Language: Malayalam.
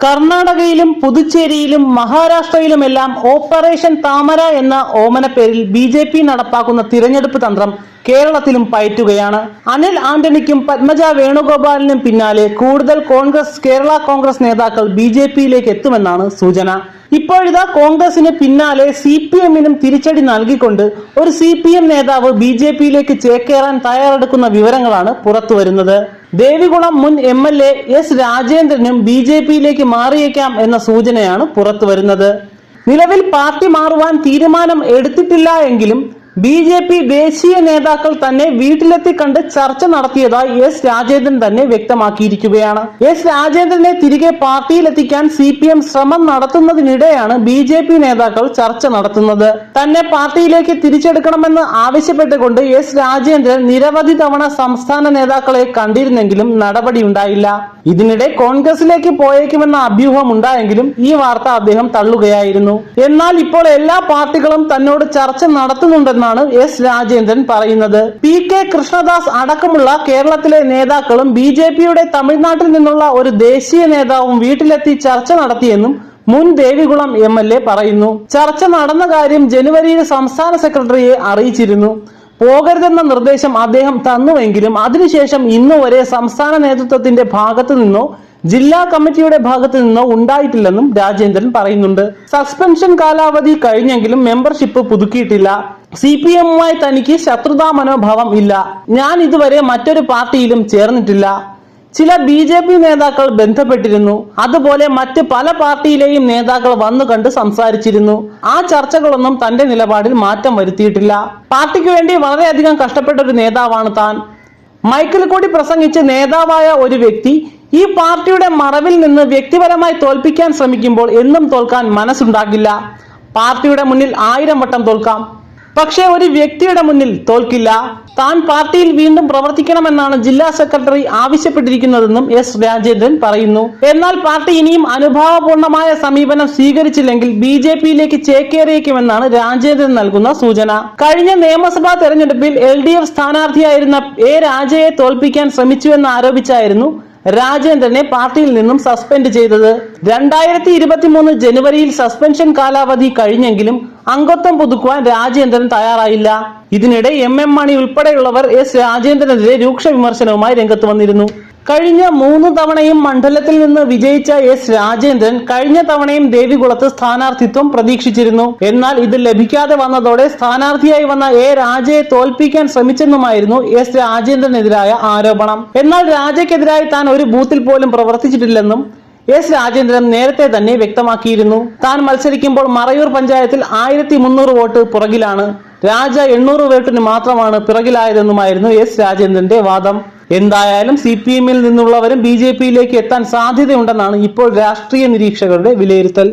കർണാടകയിലും പുതുച്ചേരിയിലും മഹാരാഷ്ട്രയിലുമെല്ലാം ഓപ്പറേഷൻ താമര എന്ന ഓമനപ്പേരിൽ ബി.ജെ.പി. നടപ്പാക്കുന്ന തിരഞ്ഞെടുപ്പ് തന്ത്രം കേരളത്തിലും പയറ്റുകയാണ്. അനിൽ ആന്റണിക്കും പത്മജ വേണുഗോപാലിനും പിന്നാലെ കൂടുതൽ കേരള കോൺഗ്രസ് നേതാക്കൾ ബി.ജെ.പിയിലേക്ക് എത്തുമെന്നാണ് സൂചന. ഇപ്പോഴിതാ കോൺഗ്രസിന് പിന്നാലെ CPM-നും തിരിച്ചടി നൽകിക്കൊണ്ട് ഒരു CPM നേതാവ് ബി.ജെ.പിയിലേക്ക് ചേക്കേറാൻ തയ്യാറെടുക്കുന്ന വിവരങ്ങളാണ് പുറത്തുവരുന്നത്. ദേവികുളം മുൻ MLA S. രാജേന്ദ്രനും ബി.ജെ.പിയിലേക്ക് മാറിയേക്കാം എന്ന സൂചനയാണ് പുറത്തുവരുന്നത്. നിലവിൽ പാർട്ടി മാറുവാൻ തീരുമാനം എടുത്തിട്ടില്ല എങ്കിലും ബി.ജെ.പി. ദേശീയ നേതാക്കൾ തന്നെ വീട്ടിലെത്തി കണ്ട് ചർച്ച നടത്തിയതായി S. രാജേന്ദ്രൻ തന്നെ വ്യക്തമാക്കിയിരിക്കുകയാണ്. S. രാജേന്ദ്രനെ തിരികെ പാർട്ടിയിലെത്തിക്കാൻ CPM ശ്രമം നടത്തുന്നതിനിടെയാണ് ബി.ജെ.പി. നേതാക്കൾ ചർച്ച നടത്തുന്നത്. തന്നെ പാർട്ടിയിലേക്ക് തിരിച്ചെടുക്കണമെന്ന് ആവശ്യപ്പെട്ടുകൊണ്ട് S. രാജേന്ദ്രൻ നിരവധി തവണ സംസ്ഥാന നേതാക്കളെ കണ്ടിരുന്നെങ്കിലും നടപടിയുണ്ടായില്ല. ഇതിനിടെ കോൺഗ്രസിലേക്ക് പോയേക്കുമെന്ന അഭ്യൂഹം ഉണ്ടായെങ്കിലും ഈ വാർത്ത അദ്ദേഹം തള്ളുകയായിരുന്നു. എന്നാൽ ഇപ്പോൾ എല്ലാ പാർട്ടികളും തന്നോട് ചർച്ച നടത്തുന്നുണ്ടെന്നാണ് S. രാജേന്ദ്രൻ പറയുന്നത്. P.K. കൃഷ്ണദാസ് അടക്കമുള്ള കേരളത്തിലെ നേതാക്കളും ബി.ജെ.പിയുടെ തമിഴ്നാട്ടിൽ നിന്നുള്ള ഒരു ദേശീയ നേതാവും വീട്ടിലെത്തി ചർച്ച നടത്തിയെന്നും മുൻ ദേവികുളം MLA പറയുന്നു. ചർച്ച നടന്ന കാര്യം ജനുവരിയിൽ സംസ്ഥാന സെക്രട്ടറിയെ അറിയിച്ചിരുന്നു. പോകരുതെന്ന നിർദ്ദേശം അദ്ദേഹം തന്നുവെങ്കിലും അതിനുശേഷം ഇന്നുവരെ സംസ്ഥാന നേതൃത്വത്തിന്റെ ഭാഗത്തു നിന്നോ ജില്ലാ കമ്മിറ്റിയുടെ ഭാഗത്തു നിന്നോ ഉണ്ടായിട്ടില്ലെന്നും രാജേന്ദ്രൻ പറയുന്നുണ്ട്. സസ്പെൻഷൻ കാലാവധി കഴിഞ്ഞെങ്കിലും മെമ്പർഷിപ്പ് പുതുക്കിയിട്ടില്ല. CPM-മായി തനിക്ക് ശത്രുതാ മനോഭാവം ഇല്ല. ഞാൻ ഇതുവരെ മറ്റൊരു പാർട്ടിയിലും ചേർന്നിട്ടില്ല. ചില ബി.ജെ.പി. നേതാക്കൾ ബന്ധപ്പെട്ടിരുന്നു. അതുപോലെ മറ്റ് പല പാർട്ടിയിലെയും നേതാക്കൾ വന്നു കണ്ട് സംസാരിച്ചിരുന്നു. ആ ചർച്ചകളൊന്നും തന്റെ നിലപാടിൽ മാറ്റം വരുത്തിയിട്ടില്ല. പാർട്ടിക്ക് വേണ്ടി വളരെയധികം കഷ്ടപ്പെട്ട ഒരു നേതാവാണ് താൻ. മൈക്കിൽ കൂടി പ്രസംഗിച്ച് നേതാവായ ഒരു വ്യക്തി ഈ പാർട്ടിയുടെ മറവിൽ നിന്ന് വ്യക്തിപരമായി തോൽപ്പിക്കാൻ ശ്രമിക്കുമ്പോൾ എന്നും തോൽക്കാൻ മനസ്സുണ്ടാകില്ല. പാർട്ടിയുടെ മുന്നിൽ 1000 വട്ടം തോൽക്കാം, പക്ഷേ ഒരു വ്യക്തിയുടെ മുന്നിൽ തോൽക്കില്ല. താൻ പാർട്ടിയിൽ വീണ്ടും പ്രവർത്തിക്കണമെന്നാണ് ജില്ലാ സെക്രട്ടറി ആവശ്യപ്പെട്ടിരിക്കുന്നതെന്നും S. രാജേന്ദ്രൻ പറയുന്നു. എന്നാൽ പാർട്ടി ഇനിയും അനുഭാവപൂർണമായ സമീപനം സ്വീകരിച്ചില്ലെങ്കിൽ ബി.ജെ.പിയിലേക്ക് ചേക്കേറിയേക്കുമെന്നാണ് രാജേന്ദ്രൻ നൽകുന്ന സൂചന. കഴിഞ്ഞ നിയമസഭാ തെരഞ്ഞെടുപ്പിൽ LDF സ്ഥാനാർത്ഥിയായിരുന്ന A. രാജയെ തോൽപ്പിക്കാൻ ശ്രമിച്ചുവെന്ന് ആരോപിച്ചായിരുന്നു രാജേന്ദ്രനെ പാർട്ടിയിൽ നിന്നും സസ്പെൻഡ് ചെയ്തത്. 2023 ജനുവരിയിൽ സസ്പെൻഷൻ കാലാവധി കഴിഞ്ഞെങ്കിലും അംഗത്വം പുതുക്കുവാൻ രാജേന്ദ്രൻ തയ്യാറായില്ല. ഇതിനിടെ MM മണി ഉൾപ്പെടെയുള്ളവർ S. രാജേന്ദ്രനെതിരെ രൂക്ഷ വിമർശനവുമായി രംഗത്ത് വന്നിരുന്നു. കഴിഞ്ഞ 3 തവണയും മണ്ഡലത്തിൽ നിന്ന് വിജയിച്ച S. രാജേന്ദ്രൻ കഴിഞ്ഞ തവണയും ദേവികുളത്ത് സ്ഥാനാർത്ഥിത്വം പ്രതീക്ഷിച്ചിരുന്നു. എന്നാൽ ഇത് ലഭിക്കാതെ വന്നതോടെ സ്ഥാനാർത്ഥിയായി വന്ന A. രാജയെ തോൽപ്പിക്കാൻ ശ്രമിച്ചെന്നുമായിരുന്നു S. രാജേന്ദ്രനെതിരായ ആരോപണം. എന്നാൽ രാജയ്ക്കെതിരായി താൻ ഒരു ബൂത്തിൽ പോലും പ്രവർത്തിച്ചിട്ടില്ലെന്നും S. രാജേന്ദ്രൻ നേരത്തെ തന്നെ വ്യക്തമാക്കിയിരുന്നു. താൻ മത്സരിക്കുമ്പോൾ മറയൂർ പഞ്ചായത്തിൽ 1300 വോട്ട് പുറകിലാണ്. രാജ 800 വോട്ടിന് മാത്രമാണ് പിറകിലായതെന്നുമായിരുന്നു S. രാജേന്ദ്രന്റെ വാദം. എന്തായാലും CPM-ൽ നിന്നുള്ളവരും ബി.ജെ.പിയിലേക്ക് എത്താൻ സാധ്യതയുണ്ടെന്നാണ് ഇപ്പോൾ രാഷ്ട്രീയ നിരീക്ഷകരുടെ വിലയിരുത്തൽ.